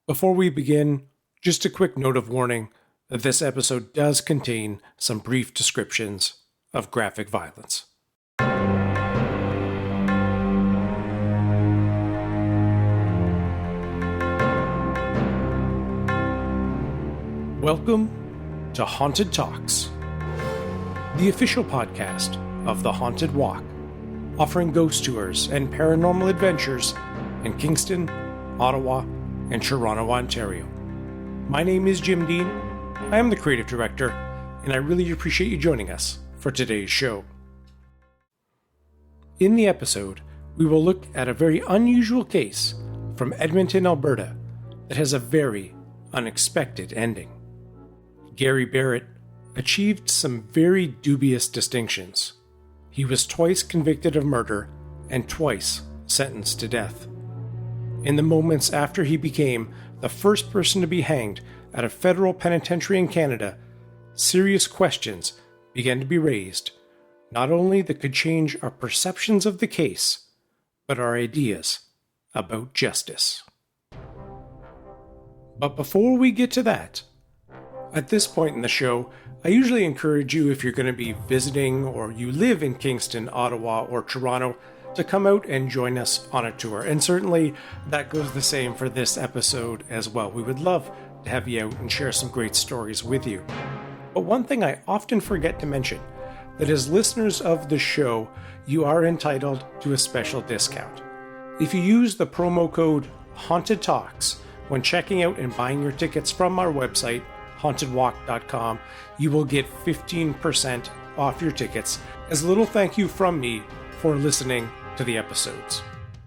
Before we begin, just a quick note of warning that this episode does contain some brief descriptions of graphic violence. Welcome to Haunted Talks, the official podcast of The Haunted Walk, offering ghost tours and paranormal adventures in Kingston, Ottawa, and Toronto, Ontario. My name is Jim Dean. I am the creative director, and I really appreciate you joining us for today's show. In the episode, we will look at a very unusual case from Edmonton, Alberta, that has a very unexpected ending. Gary Barrett achieved some very dubious distinctions. He was twice convicted of murder and twice sentenced to death. In the moments after he became the first person to be hanged at a federal penitentiary in Canada, serious questions began to be raised, not only that could change our perceptions of the case, but our ideas about justice. But before we get to that, at this point in the show, I usually encourage you, if you're going to be visiting or you live in Kingston, Ottawa, or Toronto, to come out and join us on a tour. And certainly that goes the same for this episode as well. We would love to have you out and share some great stories with you. But one thing I often forget to mention, that as listeners of the show, you are entitled to a special discount. If you use the promo code Haunted Talks when checking out and buying your tickets from our website, hauntedwalk.com, you will get 15% off your tickets as a little thank you from me for listening to the episodes.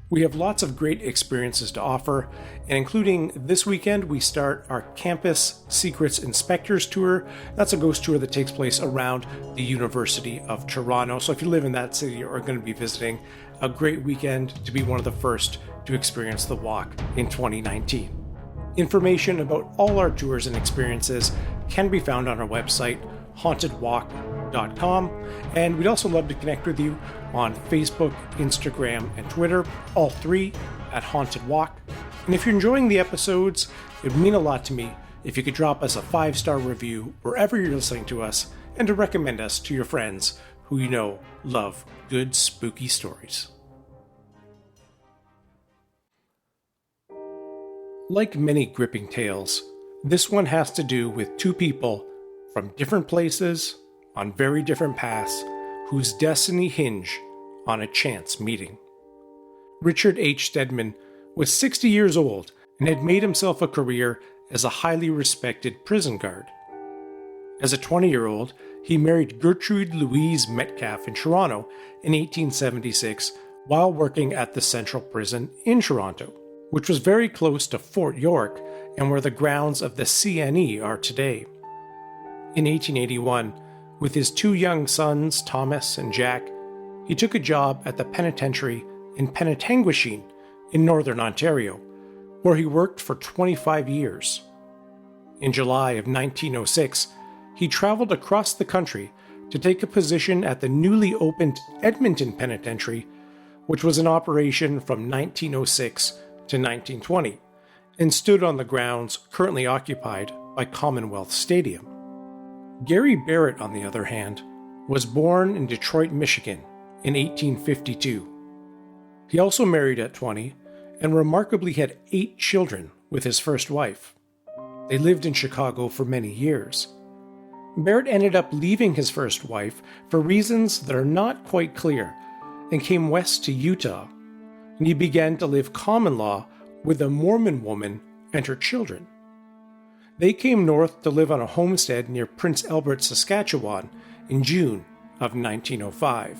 We have lots of great experiences to offer, and including this weekend, we start our Campus Secrets Inspectors Tour. That's a ghost tour that takes place around the University of Toronto. So if you live in that city or are going to be visiting, a great weekend to be one of the first to experience the walk in 2019. Information about all our tours and experiences can be found on our website, hauntedwalk.com, and we'd also love to connect with you on Facebook, Instagram, and Twitter, all three at Haunted Walk. And if you're enjoying the episodes, it would mean a lot to me if you could drop us a 5-star review wherever you're listening to us, and to recommend us to your friends who you know love good spooky stories. Like many gripping tales, this one has to do with two people from different places, on very different paths, whose destiny hinge on a chance meeting. Richard H. Stedman was 60 years old and had made himself a career as a highly respected prison guard. As a 20-year-old, he married Gertrude Louise Metcalf in Toronto in 1876 while working at the Central Prison in Toronto, which was very close to Fort York and where the grounds of the CNE are today. In 1881, with his two young sons, Thomas and Jack, he took a job at the penitentiary in Penetanguishene in northern Ontario, where he worked for 25 years. In July of 1906, he traveled across the country to take a position at the newly opened Edmonton Penitentiary, which was in operation from 1906 to 1920, and stood on the grounds currently occupied by Commonwealth Stadium. Gary Barrett, on the other hand, was born in Detroit, Michigan in 1852. He also married at 20 and remarkably had 8 children with his first wife. They lived in Chicago for many years. Barrett ended up leaving his first wife for reasons that are not quite clear and came west to Utah, and he began to live common law with a Mormon woman and her children. They came north to live on a homestead near Prince Albert, Saskatchewan in June of 1905.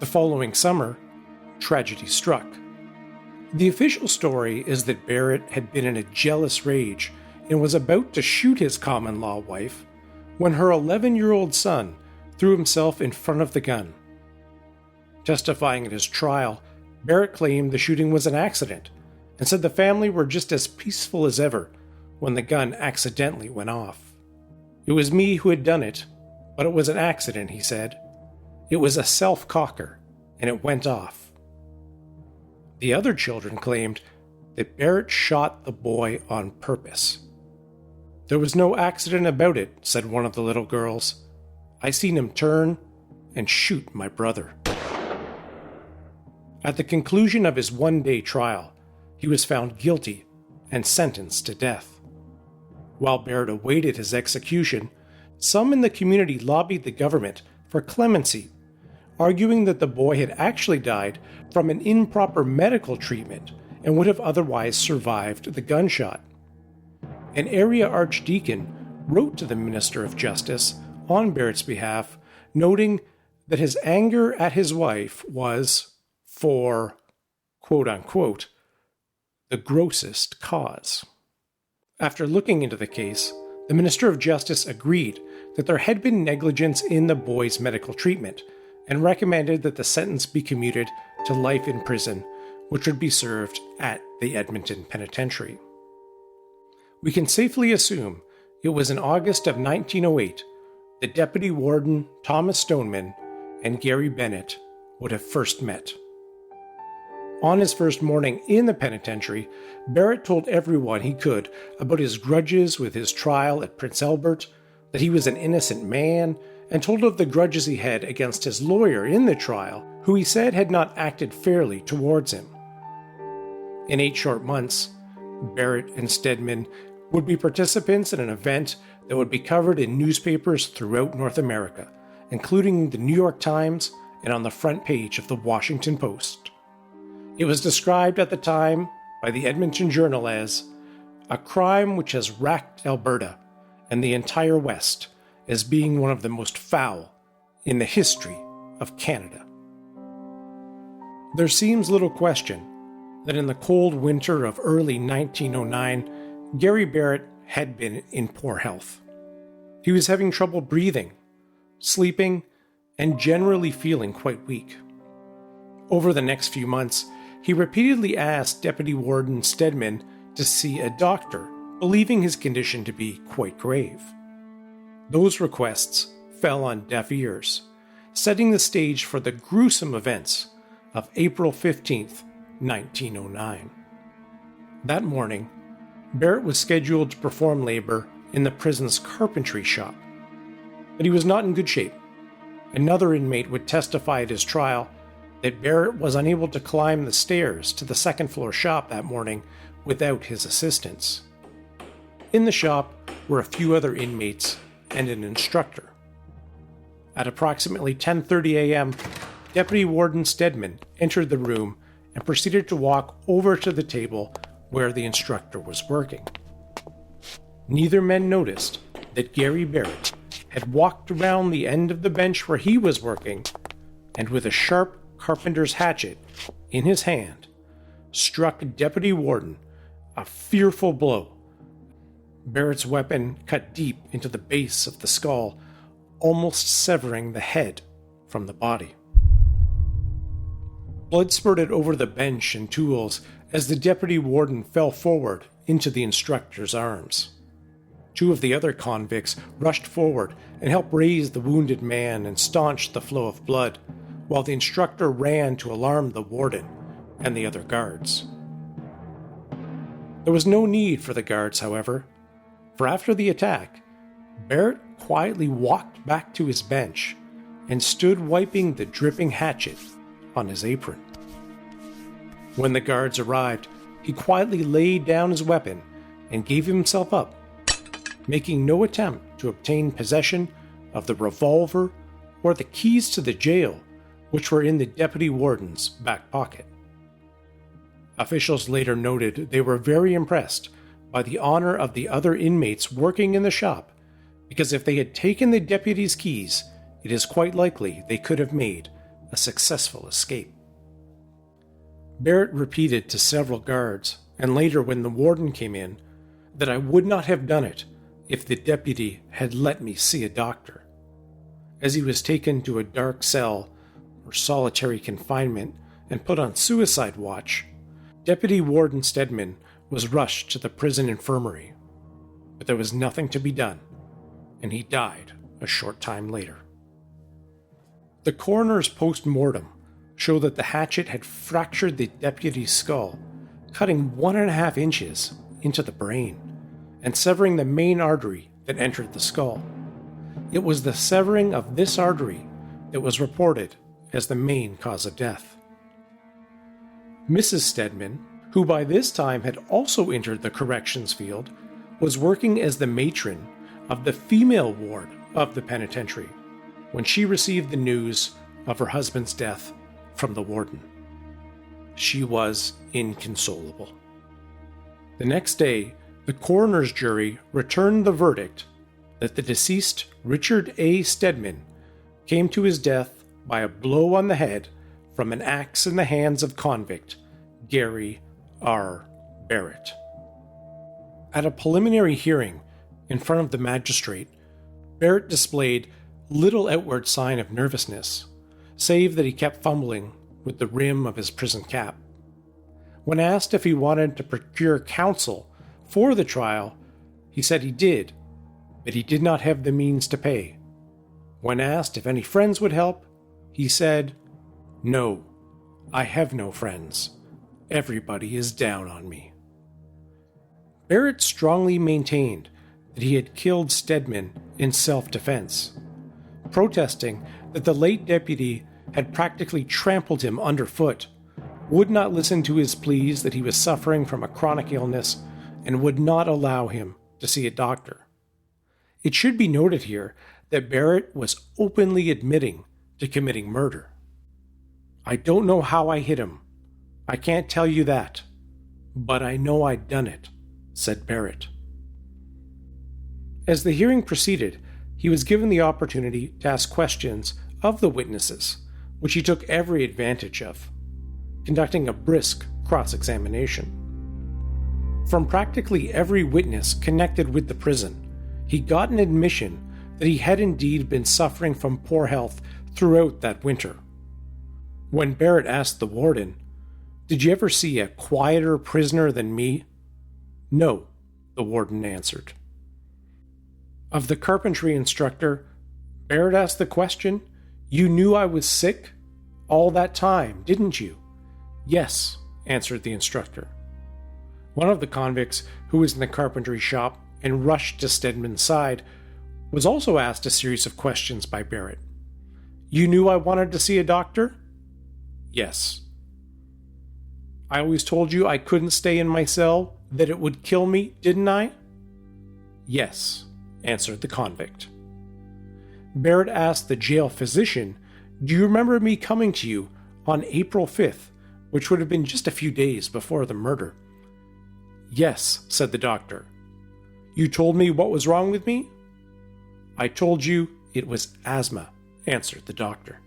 The following summer, tragedy struck. The official story is that Barrett had been in a jealous rage and was about to shoot his common-law wife when her 11-year-old son threw himself in front of the gun. Testifying at his trial, Barrett claimed the shooting was an accident and said the family were just as peaceful as ever when the gun accidentally went off. "It was me who had done it, but it was an accident," he said. "It was a self-cocker, and it went off." The other children claimed that Barrett shot the boy on purpose. "There was no accident about it," said one of the little girls. "I seen him turn and shoot my brother." At the conclusion of his one-day trial, he was found guilty and sentenced to death. While Barrett awaited his execution, some in the community lobbied the government for clemency, arguing that the boy had actually died from an improper medical treatment and would have otherwise survived the gunshot. An area archdeacon wrote to the Minister of Justice on Barrett's behalf, noting that his anger at his wife was for, quote-unquote, the grossest cause. After looking into the case, the Minister of Justice agreed that there had been negligence in the boy's medical treatment and recommended that the sentence be commuted to life in prison, which would be served at the Edmonton Penitentiary. We can safely assume it was in August of 1908 that Deputy Warden Thomas Stoneman and Gary Bennett would have first met. On his first morning in the penitentiary, Barrett told everyone he could about his grudges with his trial at Prince Albert, that he was an innocent man, and told of the grudges he had against his lawyer in the trial, who he said had not acted fairly towards him. In 8 short months, Barrett and Stedman would be participants in an event that would be covered in newspapers throughout North America, including the New York Times and on the front page of the Washington Post. It was described at the time by the Edmonton Journal as a crime which has racked Alberta and the entire West as being one of the most foul in the history of Canada. There seems little question that in the cold winter of early 1909, Gary Barrett had been in poor health. He was having trouble breathing, sleeping, and generally feeling quite weak. Over the next few months, he repeatedly asked Deputy Warden Stedman to see a doctor, believing his condition to be quite grave. Those requests fell on deaf ears, setting the stage for the gruesome events of April 15th, 1909. That morning, Barrett was scheduled to perform labor in the prison's carpentry shop, but he was not in good shape. Another inmate would testify at his trial that Barrett was unable to climb the stairs to the second-floor shop that morning without his assistance. In the shop were a few other inmates and an instructor. At approximately 10:30 a.m., Deputy Warden Stedman entered the room and proceeded to walk over to the table where the instructor was working. Neither man noticed that Gary Barrett had walked around the end of the bench where he was working and with a sharp carpenter's hatchet in his hand, struck Deputy Warden a fearful blow. Barrett's weapon cut deep into the base of the skull, almost severing the head from the body. Blood spurted over the bench and tools as the Deputy Warden fell forward into the instructor's arms. 2 of the other convicts rushed forward and helped raise the wounded man and staunch the flow of blood, while the instructor ran to alarm the warden and the other guards. There was no need for the guards, however, for after the attack, Barrett quietly walked back to his bench and stood wiping the dripping hatchet on his apron. When the guards arrived, he quietly laid down his weapon and gave himself up, making no attempt to obtain possession of the revolver or the keys to the jail, which were in the deputy warden's back pocket. Officials later noted they were very impressed by the honor of the other inmates working in the shop, because if they had taken the deputy's keys, it is quite likely they could have made a successful escape. Barrett repeated to several guards, and later when the warden came in, that I would not have done it if the deputy had let me see a doctor. As he was taken to a dark cell or solitary confinement and put on suicide watch, Deputy Warden Stedman was rushed to the prison infirmary, but there was nothing to be done, and he died a short time later. The coroner's post-mortem showed that the hatchet had fractured the deputy's skull, cutting 1.5 inches into the brain and severing the main artery that entered the skull. It was the severing of this artery that was reported as the main cause of death. Mrs. Stedman, who by this time had also entered the corrections field, was working as the matron of the female ward of the penitentiary when she received the news of her husband's death from the warden. She was inconsolable. The next day, the coroner's jury returned the verdict that the deceased Richard A. Stedman came to his death by a blow on the head from an axe in the hands of convict Gary R. Barrett. At a preliminary hearing in front of the magistrate, Barrett displayed little outward sign of nervousness, save that he kept fumbling with the rim of his prison cap. When asked if he wanted to procure counsel for the trial, he said he did, but he did not have the means to pay. When asked if any friends would help, he said, "No, I have no friends. Everybody is down on me." Barrett strongly maintained that he had killed Stedman in self-defense, protesting that the late deputy had practically trampled him underfoot, would not listen to his pleas that he was suffering from a chronic illness, and would not allow him to see a doctor. It should be noted here that Barrett was openly admitting to committing murder. "I don't know how I hit him. I can't tell you that. But I know I'd done it," said Barrett. As the hearing proceeded, he was given the opportunity to ask questions of the witnesses, which he took every advantage of, conducting a brisk cross-examination. From practically every witness connected with the prison, he got an admission that he had indeed been suffering from poor health throughout that winter. When Barrett asked the warden, "Did you ever see a quieter prisoner than me?" "No," the warden answered. Of the carpentry instructor, Barrett asked the question, "You knew I was sick all that time, didn't you?" "Yes," answered the instructor. One of the convicts who was in the carpentry shop and rushed to Stedman's side was also asked a series of questions by Barrett. "You knew I wanted to see a doctor?" "Yes." "I always told you I couldn't stay in my cell, that it would kill me, didn't I?" "Yes," answered the convict. Barrett asked the jail physician, "Do you remember me coming to you on April 5th, which would have been just a few days before the murder?" "Yes," said the doctor. "You told me what was wrong with me?" "I told you it was asthma," answered the doctor.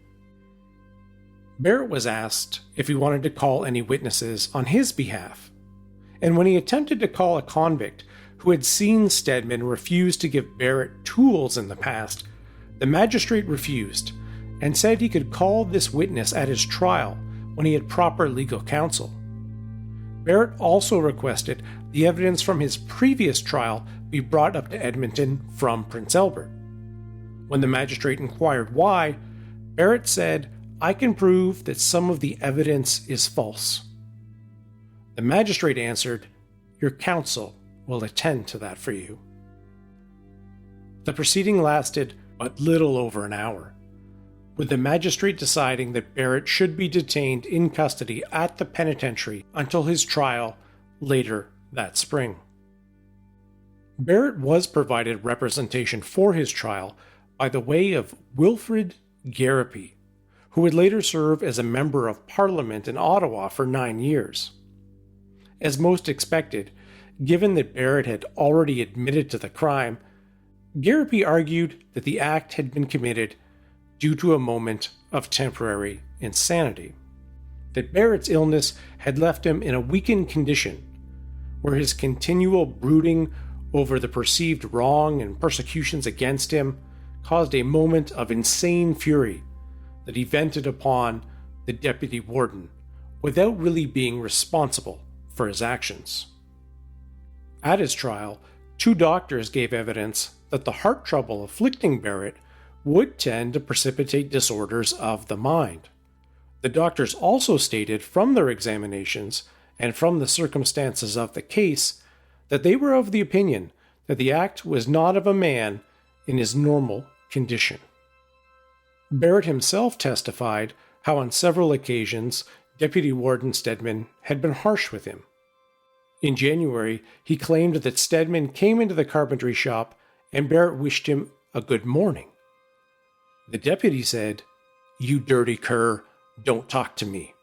Barrett was asked if he wanted to call any witnesses on his behalf, and when he attempted to call a convict who had seen Stedman refuse to give Barrett tools in the past, the magistrate refused and said he could call this witness at his trial when he had proper legal counsel. Barrett also requested the evidence from his previous trial be brought up to Edmonton from Prince Albert. When the magistrate inquired why, Barrett said, "I can prove that some of the evidence is false." The magistrate answered, "Your counsel will attend to that for you." The proceeding lasted but little over an hour, with the magistrate deciding that Barrett should be detained in custody at the penitentiary until his trial later that spring. Barrett was provided representation for his trial by the way of Wilfrid Garipy, who would later serve as a member of Parliament in Ottawa for 9 years. As most expected, given that Barrett had already admitted to the crime, Garipy argued that the act had been committed due to a moment of temporary insanity, that Barrett's illness had left him in a weakened condition, where his continual brooding over the perceived wrong and persecutions against him caused a moment of insane fury that he vented upon the deputy warden without really being responsible for his actions. At his trial, 2 doctors gave evidence that the heart trouble afflicting Barrett would tend to precipitate disorders of the mind. The doctors also stated from their examinations and from the circumstances of the case, that they were of the opinion that the act was not of a man in his normal condition. Barrett himself testified how on several occasions Deputy Warden Stedman had been harsh with him. In January, he claimed that Stedman came into the carpentry shop and Barrett wished him a good morning. The deputy said, "You dirty cur, don't talk to me."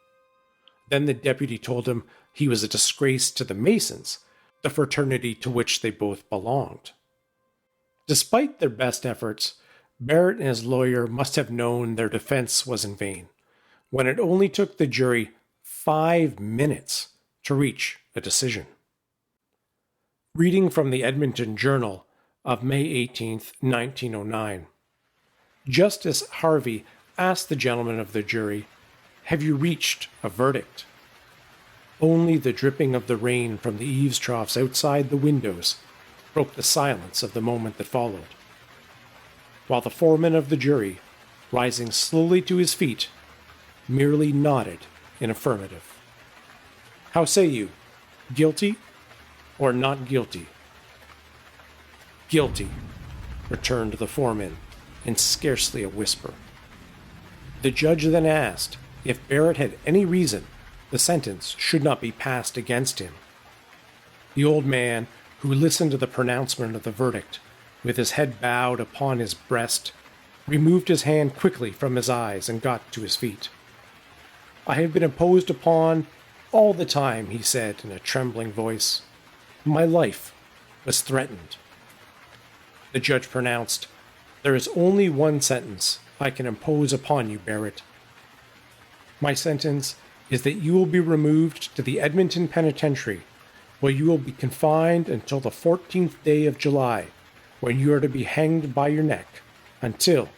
Then the deputy told him he was a disgrace to the Masons, the fraternity to which they both belonged. Despite their best efforts, Barrett and his lawyer must have known their defense was in vain, when it only took the jury 5 minutes to reach a decision. Reading from the Edmonton Journal of May 18, 1909, Justice Harvey asked the gentlemen of the jury, "Have you reached a verdict?" Only the dripping of the rain from the eaves troughs outside the windows broke the silence of the moment that followed, while the foreman of the jury, rising slowly to his feet, merely nodded in affirmative. "How say you, guilty or not guilty?" "Guilty," returned the foreman, in scarcely a whisper. The judge then asked if Barrett had any reason the sentence should not be passed against him. The old man, who listened to the pronouncement of the verdict, with his head bowed upon his breast, removed his hand quickly from his eyes and got to his feet. "I have been imposed upon all the time," he said in a trembling voice. "My life was threatened." The judge pronounced, "There is only one sentence I can impose upon you, Barrett. My sentence is that you will be removed to the Edmonton Penitentiary, where you will be confined until the 14th day of July, when you are to be hanged by your neck until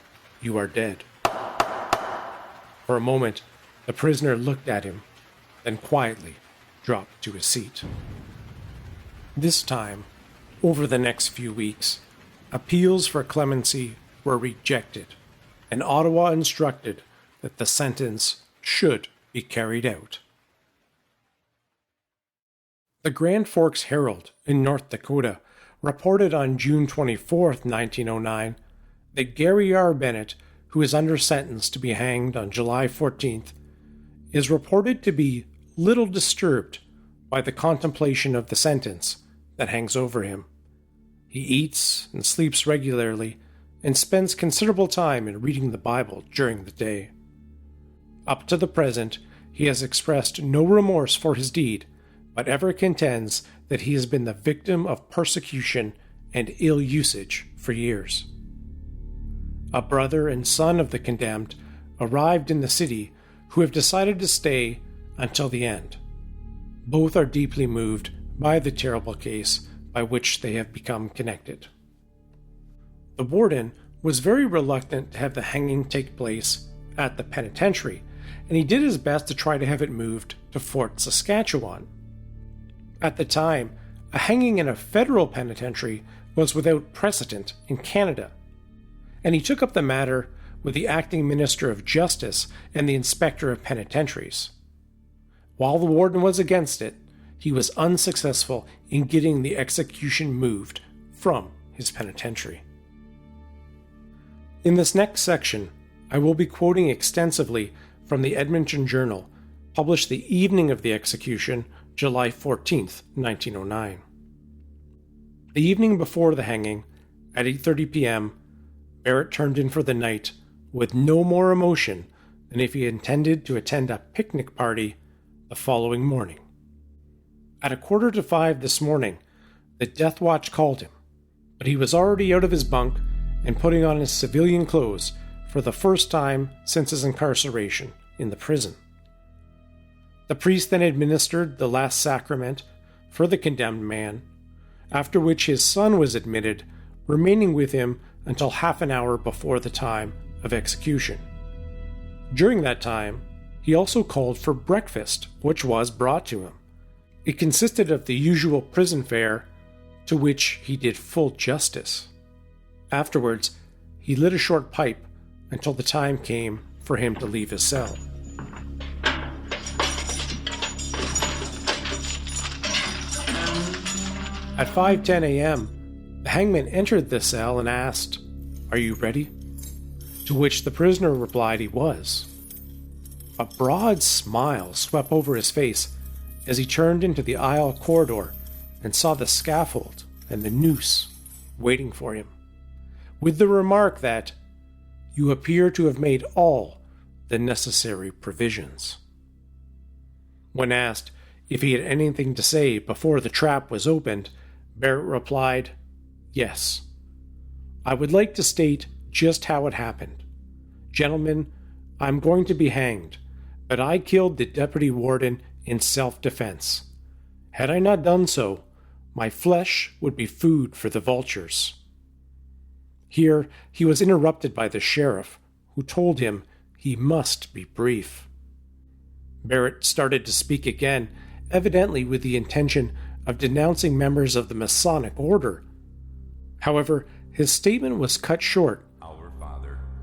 you are dead." For a moment, the prisoner looked at him, then quietly dropped to his seat. This time, over the next few weeks, appeals for clemency were rejected, and Ottawa instructed that the sentence should be carried out. The Grand Forks Herald in North Dakota reported on June 24, 1909, that Gary R. Bennett, who is under sentence to be hanged on July 14th, is reported to be little disturbed by the contemplation of the sentence that hangs over him. He eats and sleeps regularly and spends considerable time in reading the Bible during the day. Up to the present, he has expressed no remorse for his deed, but ever contends that he has been the victim of persecution and ill usage for years. A brother and son of the condemned arrived in the city who have decided to stay until the end. Both are deeply moved by the terrible case by which they have become connected. The warden was very reluctant to have the hanging take place at the penitentiary, and he did his best to try to have it moved to Fort Saskatchewan. At the time, a hanging in a federal penitentiary was without precedent in Canada, and he took up the matter with the acting Minister of Justice and the Inspector of Penitentiaries. While the warden was against it, he was unsuccessful in getting the execution moved from his penitentiary. In this next section, I will be quoting extensively from the Edmonton Journal, published the evening of the execution, July 14th, 1909. The evening before the hanging, at 8:30 p.m., Barrett turned in for the night with no more emotion than if he intended to attend a picnic party the following morning. At 4:45 this morning, the death watch called him, but he was already out of his bunk and putting on his civilian clothes for the first time since his incarceration in the prison. The priest then administered the last sacrament for the condemned man, after which his son was admitted, remaining with him until half an hour before the time of execution. During that time, he also called for breakfast, which was brought to him. It consisted of the usual prison fare, to which he did full justice. Afterwards, he lit a short pipe until the time came for him to leave his cell. At 5:10 a.m., the hangman entered the cell and asked, "Are you ready?" To which the prisoner replied he was. A broad smile swept over his face as he turned into the aisle corridor and saw the scaffold and the noose waiting for him, with the remark that, "You appear to have made all the necessary provisions." When asked if he had anything to say before the trap was opened, Barrett replied, "Yes. I would like to state just how it happened. Gentlemen, I'm going to be hanged, but I killed the deputy warden in self-defense. Had I not done so, my flesh would be food for the vultures." Here he was interrupted by the sheriff, who told him he must be brief. Barrett started to speak again, evidently with the intention of denouncing members of the Masonic order. However, his statement was cut short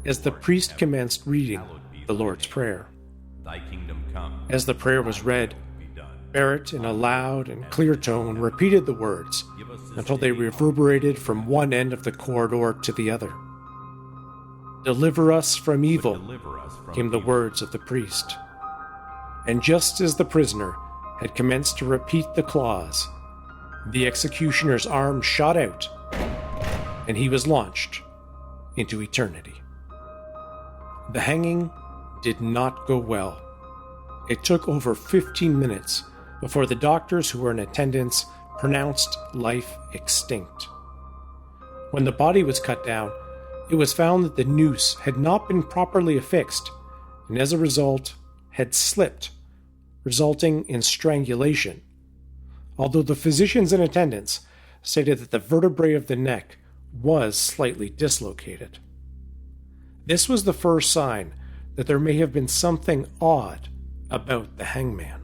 as the priest commenced reading the Lord's Prayer. Thy kingdom come. As the prayer was read, Barrett, in a loud and clear tone, repeated the words until they reverberated from one end of the corridor to the other. "Deliver us from evil," came the words of the priest. And just as the prisoner had commenced to repeat the clause, the executioner's arm shot out, and he was launched into eternity. The hanging did not go well. It took over 15 minutes before the doctors who were in attendance pronounced life extinct. When the body was cut down, it was found that the noose had not been properly affixed, and as a result, had slipped, resulting in strangulation, although the physicians in attendance stated that the vertebrae of the neck was slightly dislocated. This was the first sign that there may have been something odd about the hangman.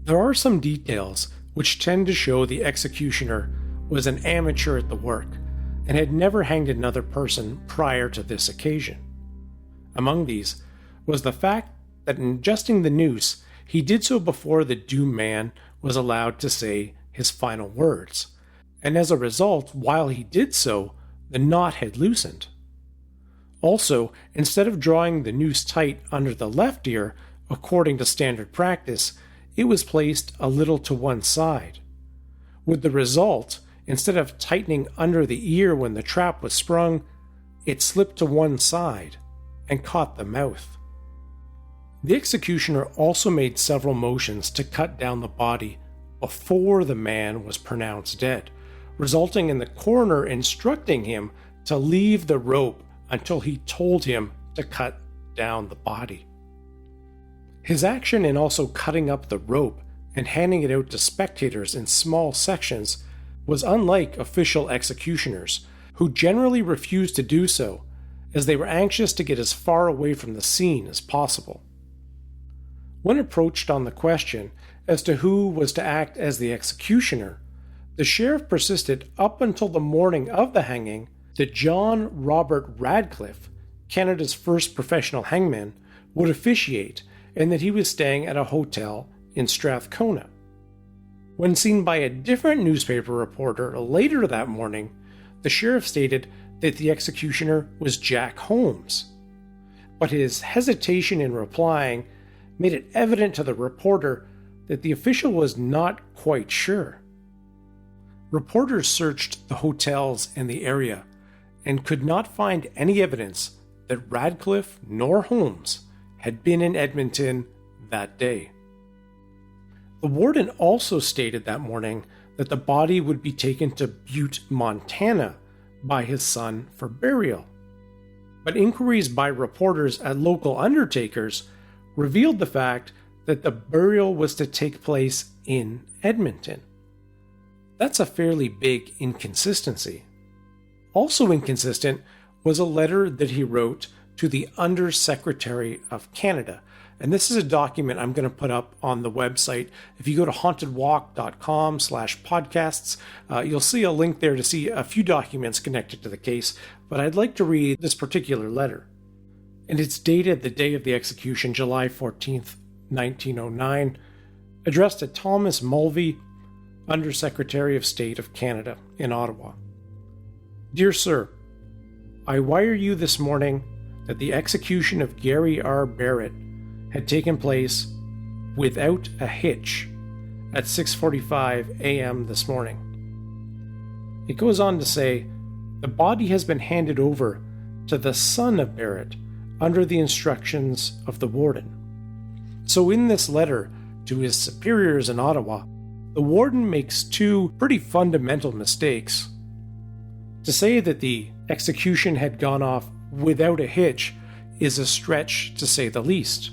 There are some details which tend to show the executioner was an amateur at the work and had never hanged another person prior to this occasion. Among these was the fact that in adjusting the noose, he did so before the doomed man was allowed to say his final words, and as a result, while he did so, the knot had loosened. Also, instead of drawing the noose tight under the left ear, according to standard practice, it was placed a little to one side, with the result, instead of tightening under the ear when the trap was sprung, it slipped to one side and caught the mouth. The executioner also made several motions to cut down the body before the man was pronounced dead, resulting in the coroner instructing him to leave the rope until he told him to cut down the body. His action in also cutting up the rope and handing it out to spectators in small sections was unlike official executioners, who generally refused to do so, as they were anxious to get as far away from the scene as possible. When approached on the question as to who was to act as the executioner, the sheriff persisted up until the morning of the hanging that John Robert Radcliffe, Canada's first professional hangman, would officiate, and that he was staying at a hotel in Strathcona. When seen by a different newspaper reporter later that morning, the sheriff stated that the executioner was Jack Holmes, but his hesitation in replying made it evident to the reporter that the official was not quite sure. Reporters searched the hotels in the area and could not find any evidence that Radcliffe nor Holmes had been in Edmonton that day. The warden also stated that morning that the body would be taken to Butte, Montana by his son for burial. But inquiries by reporters at local undertakers revealed the fact that the burial was to take place in Edmonton. That's a fairly big inconsistency. Also inconsistent was a letter that he wrote to the Undersecretary of Canada. And this is a document I'm going to put up on the website. If you go to hauntedwalk.com/podcasts, you'll see a link there to see a few documents connected to the case. But I'd like to read this particular letter. And it's dated the day of the execution, July 14th, 1909, addressed to Thomas Mulvey Undersecretary of State of Canada in Ottawa. Dear Sir, I wire you this morning that the execution of Gary R. Barrett had taken place without a hitch at 6:45 a.m. this morning. It goes on to say, the body has been handed over to the son of Barrett under the instructions of the Warden. So in this letter to his superiors in Ottawa, the Warden makes two pretty fundamental mistakes. To say that the execution had gone off without a hitch is a stretch to say the least.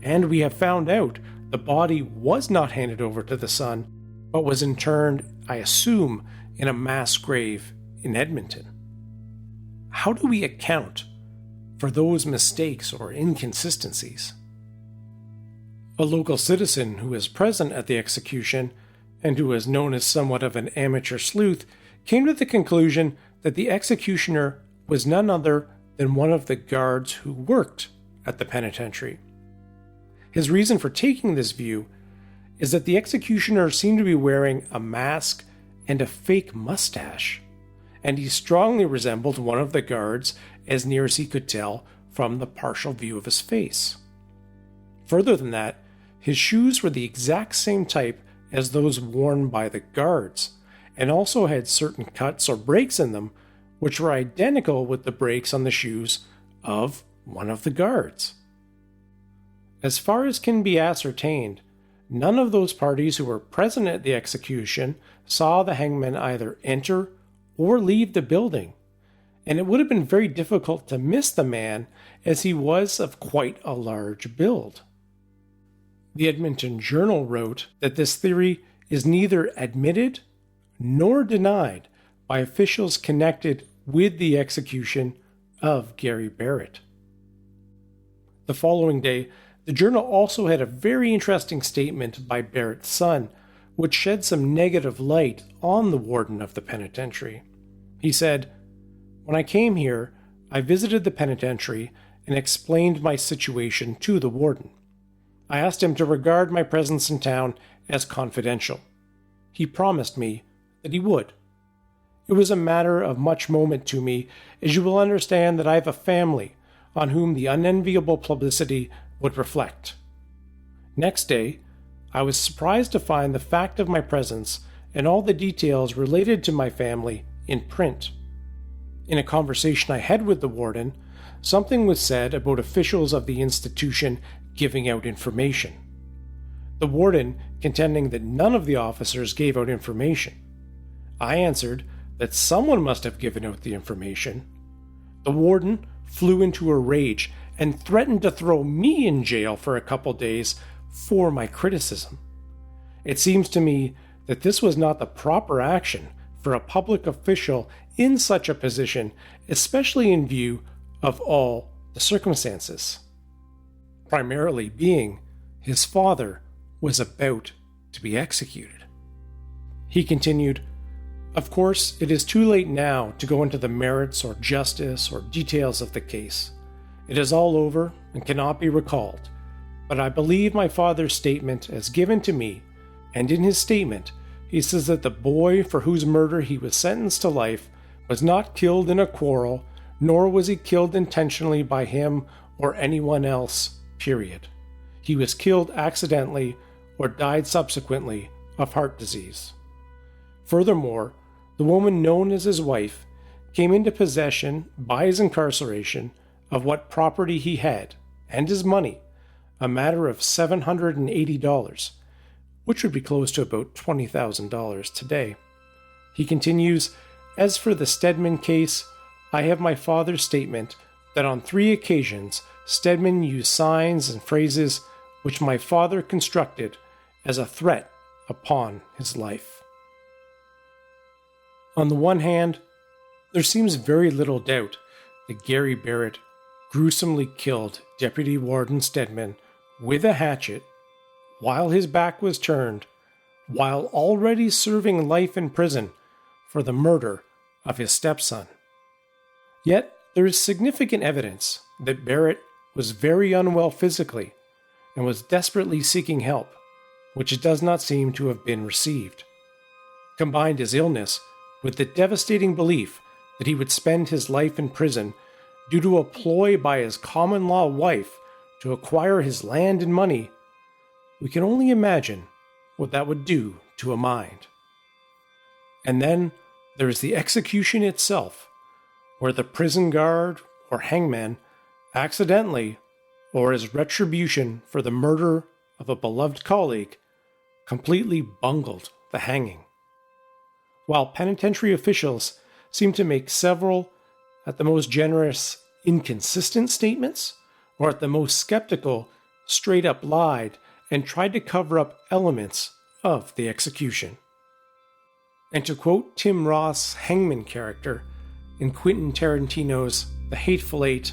And we have found out the body was not handed over to the son, but was interned, I assume, in a mass grave in Edmonton. How do we account for those mistakes or inconsistencies? A local citizen who was present at the execution, and who was known as somewhat of an amateur sleuth, came to the conclusion that the executioner was none other than one of the guards who worked at the penitentiary. His reason for taking this view is that the executioner seemed to be wearing a mask and a fake mustache, and he strongly resembled one of the guards as near as he could tell from the partial view of his face. Further than that, his shoes were the exact same type as those worn by the guards, and also had certain cuts or breaks in them which were identical with the breaks on the shoes of one of the guards. As far as can be ascertained, none of those parties who were present at the execution saw the hangman either enter or leave the building, and it would have been very difficult to miss the man as he was of quite a large build. The Edmonton Journal wrote that this theory is neither admitted nor denied by officials connected with the execution of Gary Barrett. The following day, the Journal also had a very interesting statement by Barrett's son, which shed some negative light on the warden of the penitentiary. He said, "When I came here, I visited the penitentiary and explained my situation to the warden. I asked him to regard my presence in town as confidential. He promised me that he would. It was a matter of much moment to me, as you will understand that I have a family on whom the unenviable publicity would reflect. Next day, I was surprised to find the fact of my presence and all the details related to my family in print. In a conversation I had with the warden, something was said about officials of the institution giving out information. The warden contending that none of the officers gave out information. I answered that someone must have given out the information. The warden flew into a rage and threatened to throw me in jail for a couple days for my criticism. It seems to me that this was not the proper action for a public official in such a position, especially in view of all the circumstances. Primarily being his father was about to be executed." He continued, "Of course, it is too late now to go into the merits or justice or details of the case. It is all over and cannot be recalled, but I believe my father's statement as given to me, and in his statement he says that the boy for whose murder he was sentenced to life was not killed in a quarrel, nor was he killed intentionally by him or anyone else, period. He was killed accidentally or died subsequently of heart disease. Furthermore, the woman known as his wife came into possession by his incarceration of what property he had, and his money, a matter of $780, which would be close to about $20,000 today." He continues, "As for the Stedman case, I have my father's statement that on 3 occasions Stedman used signs and phrases which my father constructed as a threat upon his life." On the one hand, there seems very little doubt that Gary Barrett gruesomely killed Deputy Warden Stedman with a hatchet while his back was turned, while already serving life in prison for the murder of his stepson. Yet there is significant evidence that Barrett was very unwell physically and was desperately seeking help, which does not seem to have been received. combined his illness with the devastating belief that he would spend his life in prison due to a ploy by his common-law wife to acquire his land and money, we can only imagine what that would do to a mind. And then there is the execution itself, where the prison guard or hangman accidentally, or as retribution for the murder of a beloved colleague, completely bungled the hanging. While penitentiary officials seem to make several, at the most generous, inconsistent statements, or at the most skeptical, straight up lied and tried to cover up elements of the execution. And to quote Tim Roth's hangman character in Quentin Tarantino's The Hateful Eight,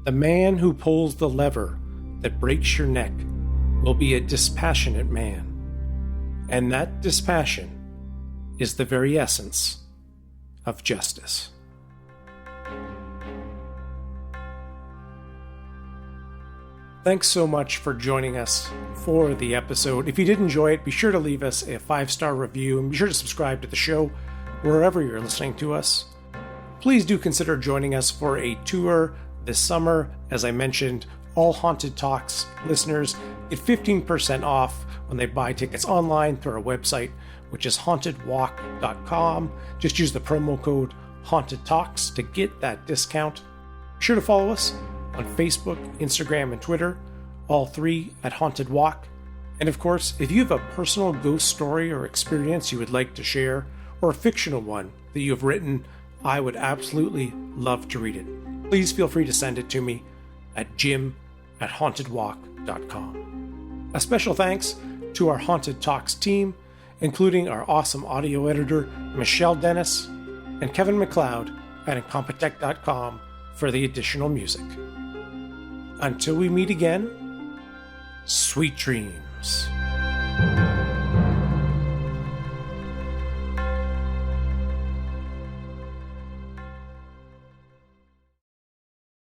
"The man who pulls the lever that breaks your neck will be a dispassionate man, and that dispassion is the very essence of justice." Thanks so much for joining us for the episode. If you did enjoy it, be sure to leave us a 5-star review and be sure to subscribe to the show wherever you're listening to us. Please do consider joining us for a tour this summer. As I mentioned, all Haunted Talks listeners get 15% off when they buy tickets online through our website, which is hauntedwalk.com. Just use the promo code Haunted Talks to get that discount. Be sure to follow us on Facebook, Instagram, and Twitter, all 3 at Haunted Walk. And of course, if you have a personal ghost story or experience you would like to share, or a fictional one that you have written, I would absolutely love to read it. Please feel free to send it to me at jim@hauntedwalk.com. A special thanks to our Haunted Talks team, including our awesome audio editor, Michelle Dennis, and Kevin McLeod at Incompetech.com for the additional music. Until we meet again, sweet dreams.